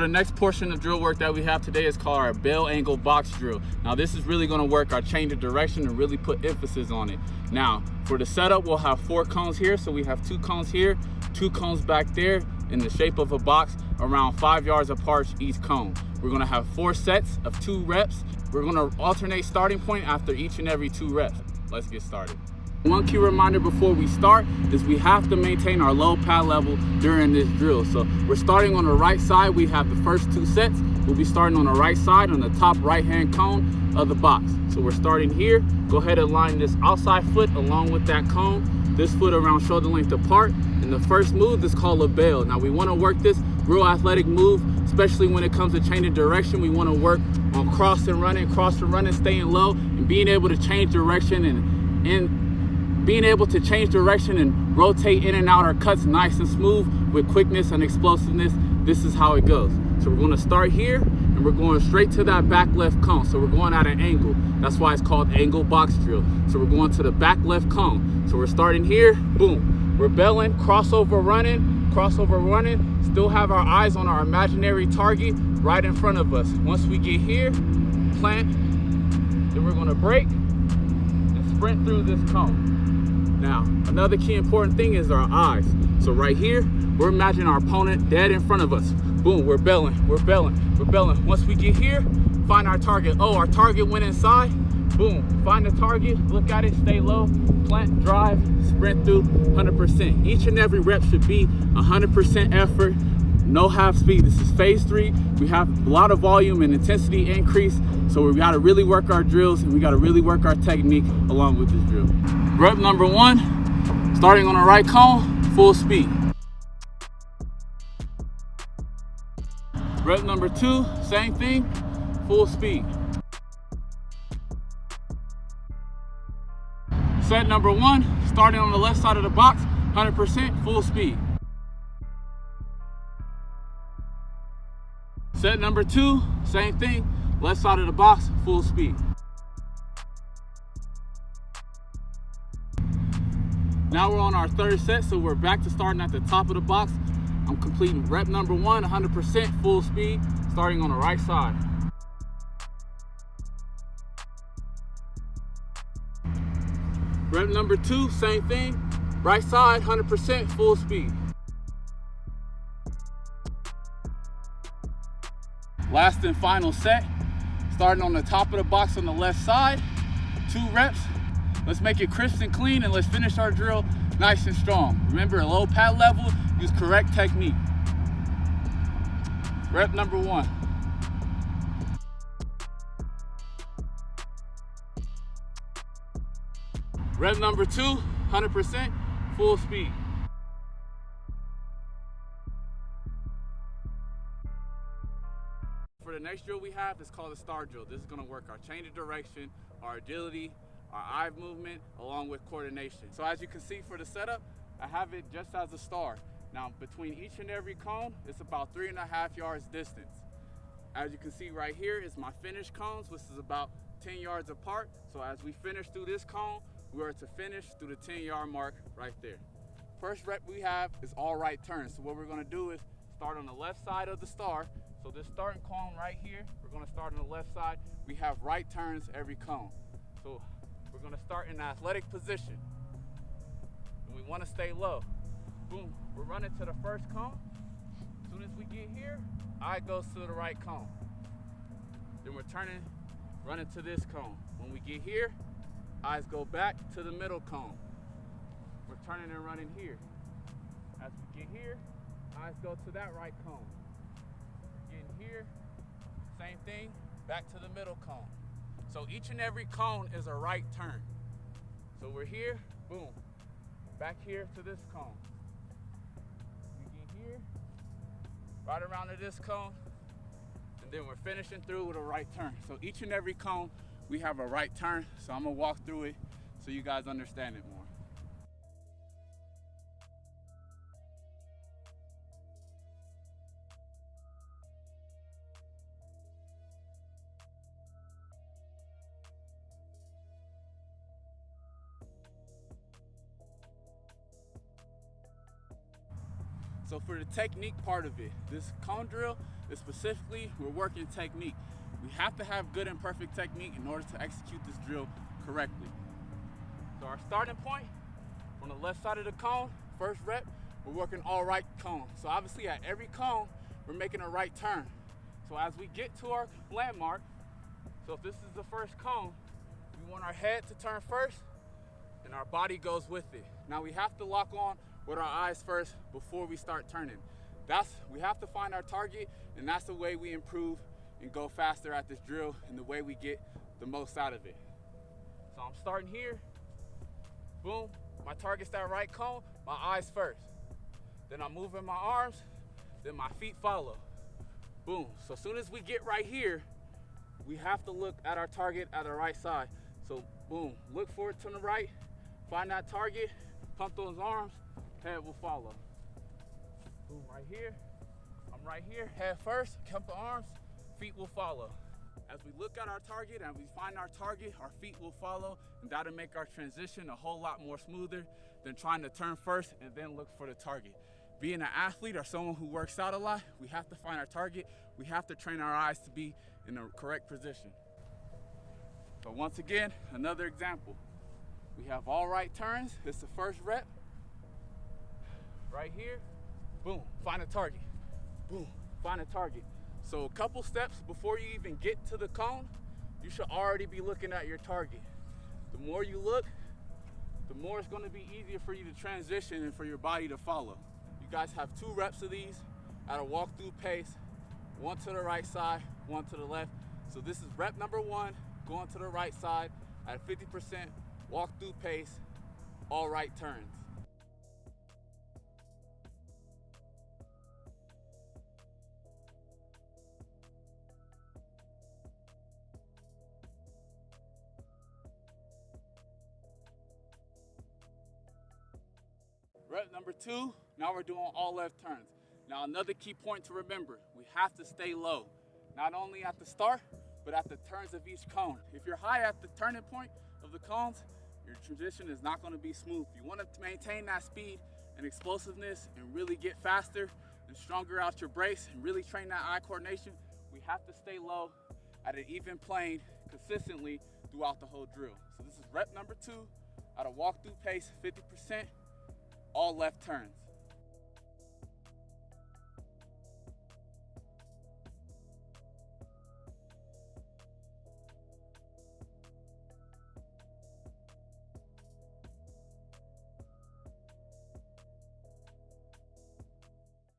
the next portion of drill work that we have today is called our bell angle box drill. Now this is really going to work our change of direction and really put emphasis on it. Now for the setup, we'll have 4 cones here. So we have 2 cones here, 2 cones back there in the shape of a box around 5 yards apart each cone. We're going to have 4 sets of 2 reps. We're going to alternate starting point after each and every 2 reps. Let's get started. One key reminder before we start is we have to maintain our low pad level during this drill. So we're starting on the right side. We have the first 2 sets. We'll be starting on the right side on the top right hand cone of the box. So we're starting here. Go ahead and line this outside foot along with that cone, this foot around shoulder length apart. And the first move is called a bell. Now we want to work this real athletic move, especially when it comes to changing direction. We want to work on cross and running, staying low, and being able to change direction and being able to change direction and rotate in and out our cuts nice and smooth with quickness and explosiveness. This is how it goes. So we're going to start here and we're going straight to that back left cone. So we're going at an angle. That's why it's called angle box drill. So we're going to the back left cone. So we're starting here, boom. We're belling, crossover running, still have our eyes on our imaginary target right in front of us. Once we get here, plant, then we're going to break and sprint through this cone. Now, another key important thing is our eyes. So right here, we're imagining our opponent dead in front of us. Boom, we're belling. Once we get here, find our target. Oh, our target went inside. Boom, find the target, look at it, stay low, plant, drive, sprint through 100%. Each and every rep should be 100% effort, no half speed. This is phase 3. We have a lot of volume and intensity increase. So we gotta really work our drills and we gotta really work our technique along with this drill. Rep number 1, starting on the right cone, full speed. Rep number 2, same thing, full speed. Set number 1, starting on the left side of the box, 100% full speed. Set number 2, same thing, left side of the box, full speed. Now we're on our 3rd set, so we're back to starting at the top of the box. I'm completing rep number 1, 100% full speed, starting on the right side. Rep number 2, same thing, right side, 100% full speed. Last and final set, starting on the top of the box on the left side, 2 reps. Let's make it crisp and clean and let's finish our drill nice and strong. Remember, a low pad level, use correct technique. Rep number 1. Rep number 2, 100% full speed. For the next drill we have, it's called the star drill. This is going to work our change of direction, our agility, our eye movement, along with coordination. So as you can see for the setup, I have it just as a star. Now between each and every cone, it's about 3.5 yards distance. As you can see right here is my finished cones, which is about 10 yards apart. So as we finish through this cone, we are to finish through the 10-yard mark right there. First rep we have is all right turns. So what we're going to do is start on the left side of the star. So this starting cone right here, we're going to start on the left side. We have right turns every cone. So we're going to start in an athletic position. And we want to stay low. Boom, we're running to the first cone. As soon as we get here, eye goes to the right cone. Then we're turning, running to this cone. When we get here, eyes go back to the middle cone. We're turning and running here. As we get here, eyes go to that right cone. Getting here, same thing, back to the middle cone. So each and every cone is a right turn. So we're here, boom, back here to this cone. We get here, right around to this cone, and then we're finishing through with a right turn. So each and every cone, we have a right turn. So I'm gonna walk through it so you guys understand it more. So for the technique part of it, this cone drill is specifically, we're working technique. We have to have good and perfect technique in order to execute this drill correctly. So our starting point, on the left side of the cone, first rep, we're working all right cone. So obviously at every cone, we're making a right turn. So as we get to our landmark, so if this is the first cone, we want our head to turn first and our body goes with it. Now we have to lock on with our eyes first before we start turning. We have to find our target, and that's the way we improve and go faster at this drill and the way we get the most out of it. So I'm starting here, boom, my target's that right cone, my eyes first. Then I'm moving my arms, then my feet follow. Boom, so as soon as we get right here, we have to look at our target at the right side. So boom, look for it to the right, find that target, pump those arms, head will follow. Boom, right here, I'm right here, head first, pump the arms, feet will follow. As we look at our target and we find our target, our feet will follow, and that'll make our transition a whole lot more smoother than trying to turn first and then look for the target. Being an athlete or someone who works out a lot, we have to find our target. We have to train our eyes to be in the correct position. So once again, another example. We have all right turns. It's the first rep. Right here, boom, find a target. Boom, find a target. So a couple steps before you even get to the cone, you should already be looking at your target. The more you look, the more it's gonna be easier for you to transition and for your body to follow. You guys have 2 reps of these at a walk-through pace, 1 to the right side, 1 to the left. So this is rep number 1, going to the right side at 50% walk-through pace, all right turns. Rep number 2, now we're doing all left turns. Now another key point to remember, we have to stay low, not only at the start, but at the turns of each cone. If you're high at the turning point of the cones, your transition is not gonna be smooth. If you wanna maintain that speed and explosiveness and really get faster and stronger out your brace and really train that eye coordination, we have to stay low at an even plane consistently throughout the whole drill. So this is rep number 2 at a walk-through pace, 50%, all left turns.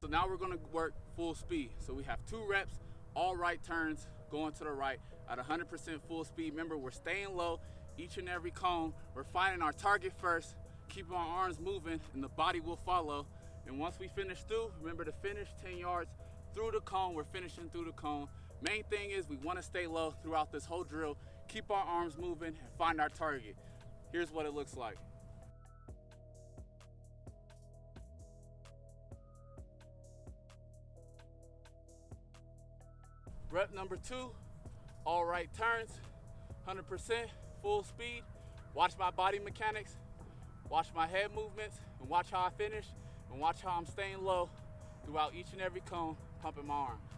So now we're gonna work full speed. So we have 2 reps, all right turns, going to the right at 100% full speed. Remember, we're staying low each and every cone. We're finding our target first, keeping our arms moving, and the body will follow. And once we finish through, remember to finish 10 yards through the cone. We're finishing through the cone. Main thing is we wanna stay low throughout this whole drill, keep our arms moving, and find our target. Here's what it looks like. Rep number 2, all right turns, 100% full speed. Watch my body mechanics, watch my head movements, and watch how I finish, and watch how I'm staying low throughout each and every cone, pumping my arms.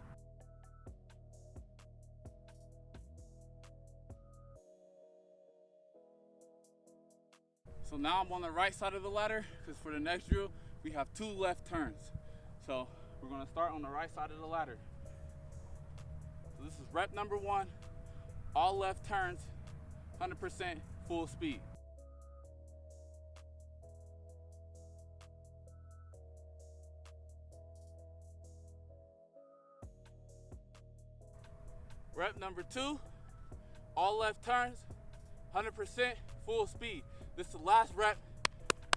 So now I'm on the right side of the ladder, because for the next drill, we have 2 left turns. So we're gonna start on the right side of the ladder. So this is rep number 1, all left turns, 100% full speed. Rep number 2, all left turns, 100% full speed. This is the last rep.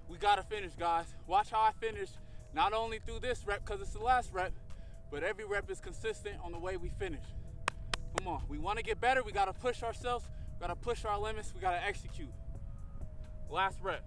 We gotta finish, guys. Watch how I finish, not only through this rep, because it's the last rep, but every rep is consistent on the way we finish. Come on, we wanna get better, we gotta push ourselves, we gotta push our limits, we gotta execute. Last rep.